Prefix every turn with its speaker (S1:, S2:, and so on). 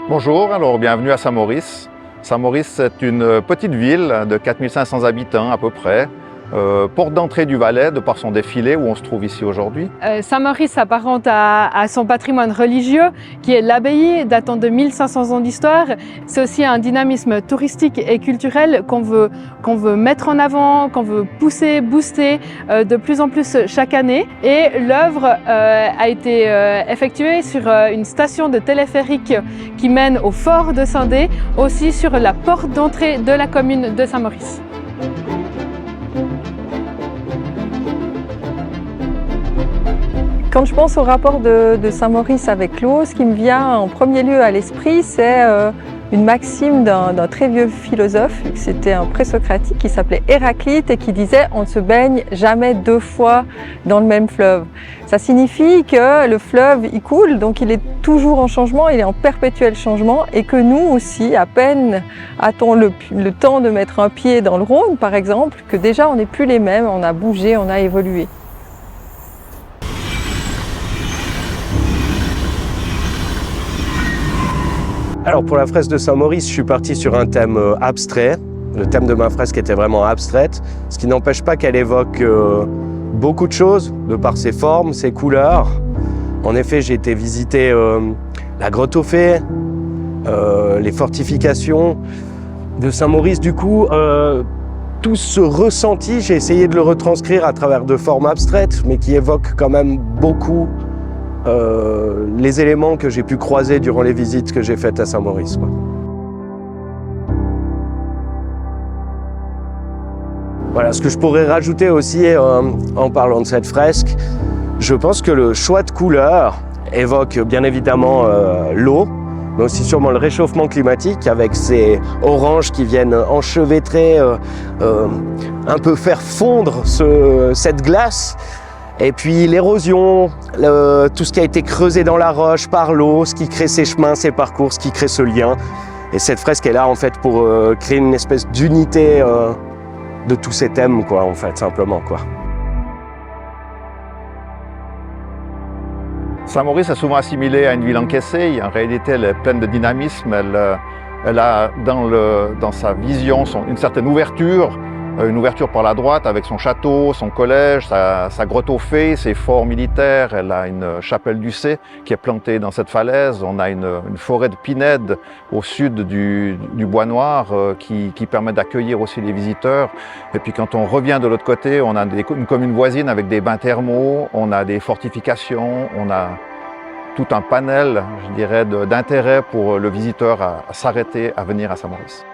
S1: Bonjour, alors bienvenue à Saint-Maurice. Saint-Maurice, c'est une petite ville de 4500 habitants à peu près, porte d'entrée du Valais de par son défilé où on se trouve ici aujourd'hui.
S2: Saint-Maurice s'apparente à son patrimoine religieux qui est l'abbaye datant de 1500 ans d'histoire. C'est aussi un dynamisme touristique et culturel qu'on veut mettre en avant, qu'on veut pousser, booster de plus en plus chaque année. Et l'œuvre a été effectuée sur une station de téléphérique qui mène au fort de Saint-Dé, aussi sur la porte d'entrée de la commune de Saint-Maurice.
S3: Quand je pense au rapport de Saint-Maurice avec l'eau, ce qui me vient en premier lieu à l'esprit, c'est une maxime d'un très vieux philosophe, c'était un présocratique qui s'appelait Héraclite et qui disait « on ne se baigne jamais deux fois dans le même fleuve ». Ça signifie que le fleuve il coule, donc il est toujours en changement, il est en perpétuel changement et que nous aussi, à peine a-t-on le temps de mettre un pied dans le Rhône par exemple, que déjà on n'est plus les mêmes, on a bougé, on a évolué.
S4: Alors pour la fresque de Saint-Maurice, je suis parti sur un thème abstrait. Le thème de ma fresque était vraiment abstraite, ce qui n'empêche pas qu'elle évoque beaucoup de choses, de par ses formes, ses couleurs. En effet, j'ai été visiter la grotte aux Fées, les fortifications de Saint-Maurice. Du coup, tout ce ressenti, j'ai essayé de le retranscrire à travers de formes abstraites, mais qui évoquent quand même beaucoup les éléments que j'ai pu croiser durant les visites que j'ai faites à Saint-Maurice. Voilà, ce que je pourrais rajouter aussi en parlant de cette fresque, je pense que le choix de couleurs évoque bien évidemment l'eau, mais aussi sûrement le réchauffement climatique avec ces oranges qui viennent enchevêtrer, un peu faire fondre cette glace. Et puis l'érosion, tout ce qui a été creusé dans la roche par l'eau, ce qui crée ces chemins, ces parcours, ce qui crée ce lien. Et cette fresque est là en fait pour créer une espèce d'unité de tous ces thèmes, quoi, en fait, simplement, quoi.
S1: Saint-Maurice est souvent assimilée à une ville encaissée. En réalité, elle est pleine de dynamisme. Elle a dans sa vision une certaine ouverture. Une ouverture par la droite avec son château, son collège, sa grotte aux Fées, ses forts militaires. Elle a une chapelle du Cé qui est plantée dans cette falaise. On a une forêt de pinèdes au sud du Bois Noir qui permet d'accueillir aussi les visiteurs. Et puis quand on revient de l'autre côté, on a une commune voisine avec des bains thermaux, on a des fortifications, on a tout un panel, je dirais, d'intérêt pour le visiteur à s'arrêter, à venir à Saint-Maurice.